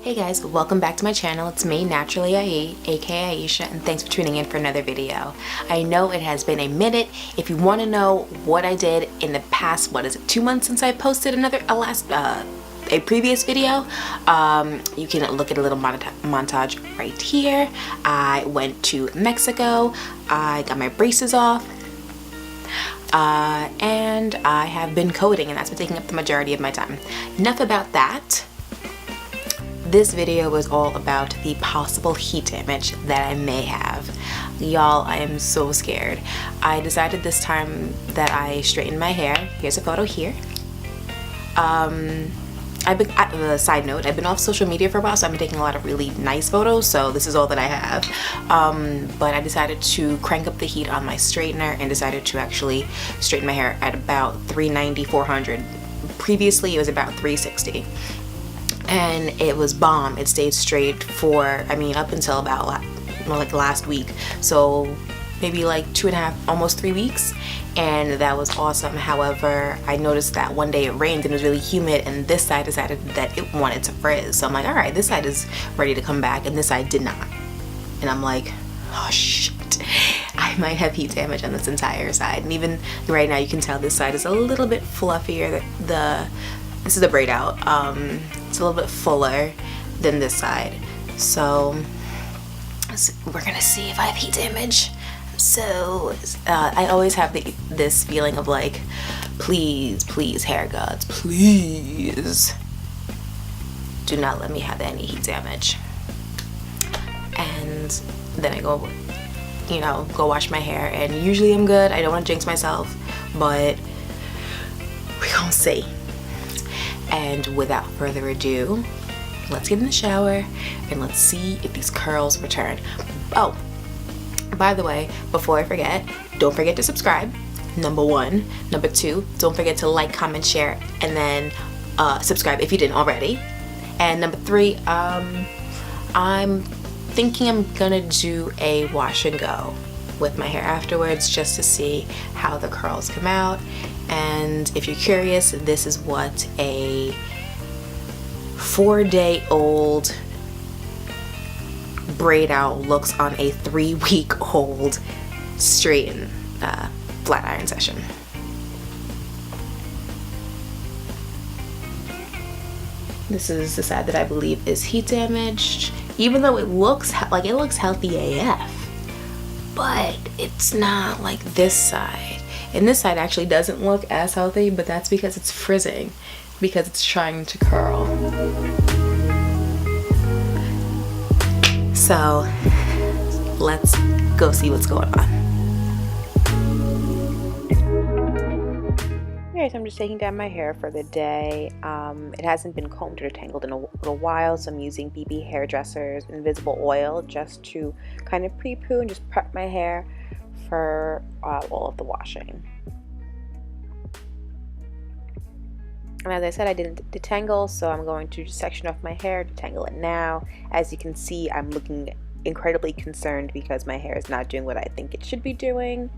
Hey guys, welcome back to my channel. It's me, Naturally IE, aka Aisha, and thanks for tuning in for another video. I know it has been a minute. If you want to know what I did in the past, 2 months since I posted a previous video, you can look at a little montage right here. I went to Mexico, I got my braces off, and I have been coding, and that's been taking up the majority of my time. Enough about that. This video was all about the possible heat damage that I may have. Y'all, I am so scared. I decided this time that I straightened my hair. Here's a photo here. Side note, I've been off social media for a while, so I've been taking a lot of really nice photos, so this is all that I have. But I decided to crank up the heat on my straightener and decided to actually straighten my hair at about 390, 400. Previously, it was about 360. And it was bomb. It stayed straight for, up until about like last week. So maybe like 2.5, almost 3 weeks. And that was awesome. However, I noticed that one day it rained and it was really humid, and this side decided that it wanted to frizz. So I'm like, all right, this side is ready to come back, and this side did not. And I'm like, oh shit, I might have heat damage on this entire side. And even right now you can tell this side is a little bit fluffier. This is the braid out. It's a little bit fuller than this side. So we're gonna see if I have heat damage. So I always have this feeling of like, please hair gods, please do not let me have any heat damage. And then I go wash my hair, and usually I'm good. I don't want to jinx myself, but we gonna see. And without further ado, let's get in the shower and let's see if these curls return. Oh, by the way, before I forget, don't forget to subscribe, number 1. Number 2, don't forget to like, comment, share, and then subscribe if you didn't already. And number 3, I'm thinking I'm gonna do a wash and go with my hair afterwards, just to see how the curls come out. And if you're curious, this is what a 4-day-old braid out looks on a 3-week-old straighten flat iron session. This is the side that I believe is heat damaged, even though it looks healthy AF, but it's not like this side. And this side actually doesn't look as healthy, but that's because it's frizzing, because it's trying to curl. So let's go see what's going on. Alright, so I'm just taking down my hair for the day. It hasn't been combed or tangled in a little while, so I'm using BB Hairdresser's Invisible Oil just to kind of pre-poo and just prep my hair for all of the washing. And as I said, I didn't detangle, so I'm going to just section off my hair, detangle it now. As you can see, I'm looking incredibly concerned because my hair is not doing what I think it should be doing.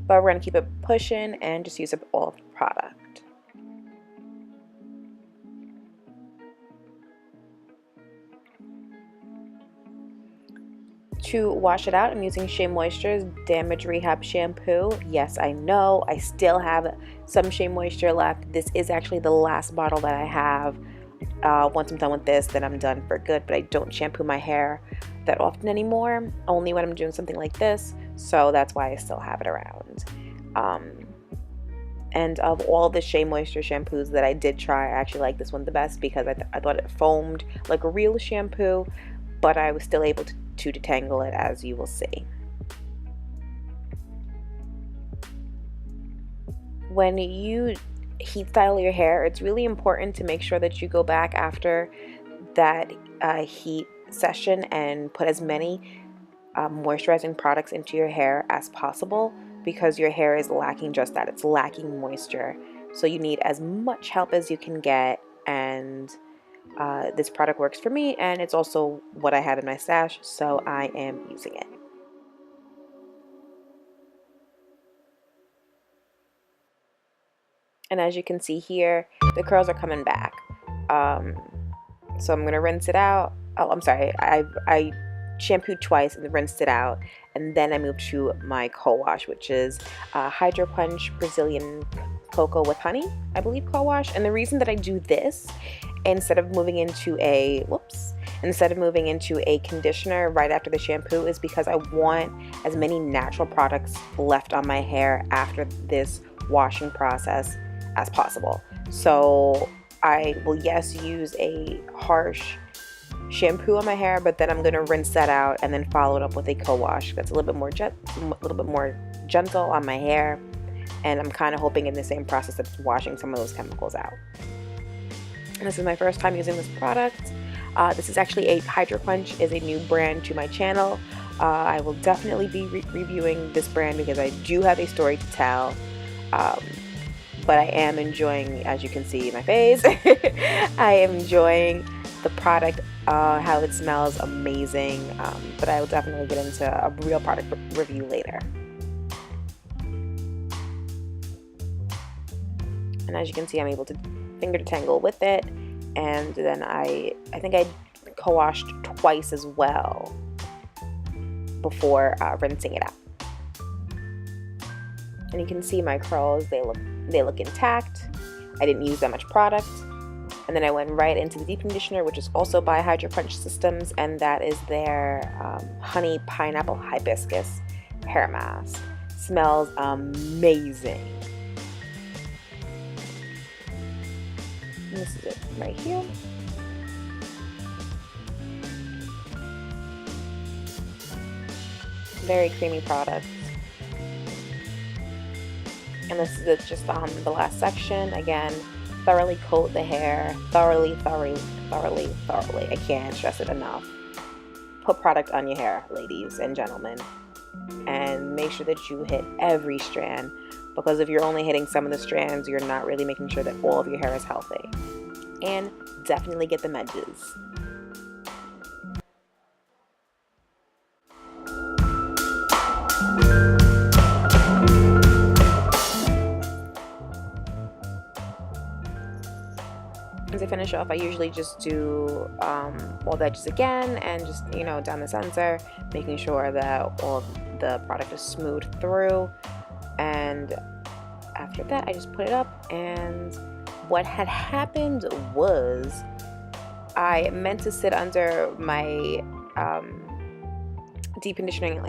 But we're going to keep it pushing and just use up all of the product. To wash it out, I'm using Shea Moisture's Damage Rehab shampoo. Yes, I know I still have some Shea Moisture left. This is actually the last bottle that I have. Once I'm done with this, then I'm done for good, but I don't shampoo my hair that often anymore, only when I'm doing something like this, so that's why I still have it around. And of all the Shea Moisture shampoos that I did try, I actually like this one the best because I thought it foamed like a real shampoo, but I was still able to detangle it, as you will see. When you heat style your hair, it's really important to make sure that you go back after that heat session and put as many moisturizing products into your hair as possible, because your hair is lacking just that. It's lacking moisture, so you need as much help as you can get, and this product works for me, and it's also what I have in my stash, so I am using it. And as you can see here, the curls are coming back. So I'm gonna rinse it out. Oh, I'm sorry, I shampooed twice and rinsed it out, and then I moved to my co-wash, which is HydroQuench Brazilian Cocoa with Honey, I believe, co-wash. And the reason that I do this instead of moving into a conditioner right after the shampoo is because I want as many natural products left on my hair after this washing process as possible. So I will, yes, use a harsh shampoo on my hair, but then I'm going to rinse that out and then follow it up with a co-wash that's a little bit more gentle on my hair, and I'm kind of hoping in the same process that's washing some of those chemicals out. And this is my first time using this product. This is actually HydroQuench is a new brand to my channel. I will definitely be reviewing this brand because I do have a story to tell. But I am enjoying, as you can see in my face, I am enjoying the product, how it smells amazing, but I will definitely get into a real product review later. And as you can see, I'm able to finger detangle with it, and then I think I co-washed twice as well before rinsing it out. And you can see my curls, they look intact. I didn't use that much product. And then I went right into the deep conditioner, which is also by HydroQuench Systems, and that is their honey pineapple hibiscus hair mask. Smells amazing. And this is it right here. Very creamy product. And this is it just on the last section. Again, thoroughly coat the hair. Thoroughly. I can't stress it enough. Put product on your hair, ladies and gentlemen. And make sure that you hit every strand, because if you're only hitting some of the strands, you're not really making sure that all of your hair is healthy. And definitely get the edges. As I finish off, I usually just do all the edges again and just, down the center, making sure that all the product is smooth through. And after that, I just put it up. And what had happened was I meant to sit under my deep conditioning,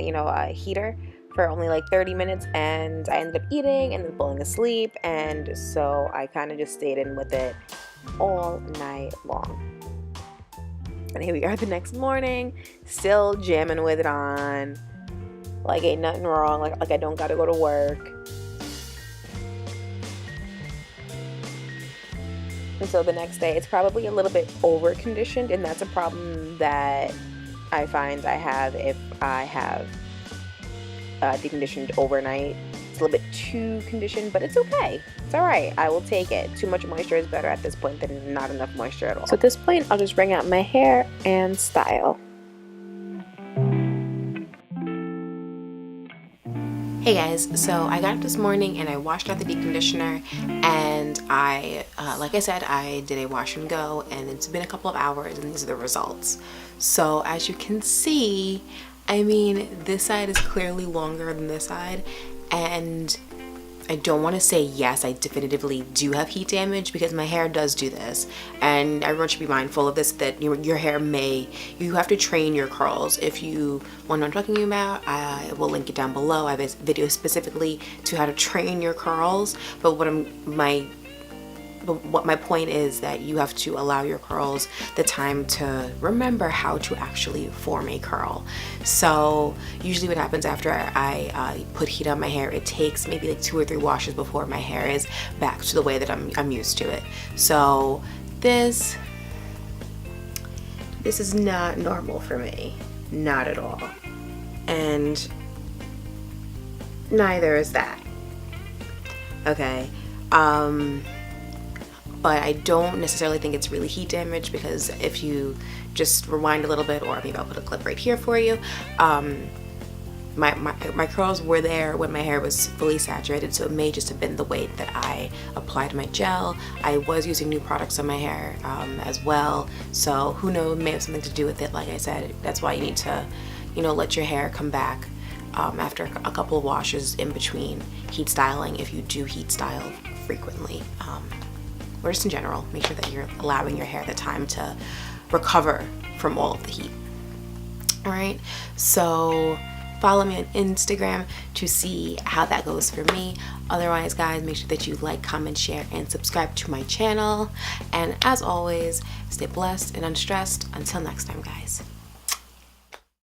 heater for only like 30 minutes, and I ended up eating and then falling asleep, and so I kind of just stayed in with it all night long. And here we are the next morning, still jamming with it on, like ain't nothing wrong, like I don't gotta go to work. And so the next day, it's probably a little bit over conditioned, and that's a problem that I find I have if I have deconditioned overnight. It's a little bit too conditioned, but it's okay. It's all right. I will take it. Too much moisture is better at this point than not enough moisture at all. So at this point, I'll just wring out my hair and style. Hey guys, so I got up this morning and I washed out the deep conditioner, and I, like I said, I did a wash and go, and it's been a couple of hours, and these are the results. So as you can see, I mean, this side is clearly longer than this side, and I don't want to say yes, I definitively do have heat damage, because my hair does do this, and everyone should be mindful of this, that your hair you have to train your curls. If you want to know what I'm talking about, I will link it down below. I have a video specifically to how to train your curls, but what my point is that you have to allow your curls the time to remember how to actually form a curl. So usually what happens after I put heat on my hair, it takes maybe like 2 or 3 washes before my hair is back to the way that I'm used to it. So this is not normal for me, not at all, and neither is that. Okay. But I don't necessarily think it's really heat damage, because if you just rewind a little bit, or maybe I'll put a clip right here for you, my curls were there when my hair was fully saturated, so it may just have been the way that I applied my gel. I was using new products on my hair as well, so who knows, may have something to do with it. Like I said, that's why you need to, you know, let your hair come back after a couple of washes in between heat styling, if you do heat style frequently, or just in general. Make sure that you're allowing your hair the time to recover from all of the heat. All right, so follow me on Instagram to see how that goes for me. Otherwise, guys, make sure that you like, comment, share, and subscribe to my channel. And as always, stay blessed and unstressed. Until next time, guys.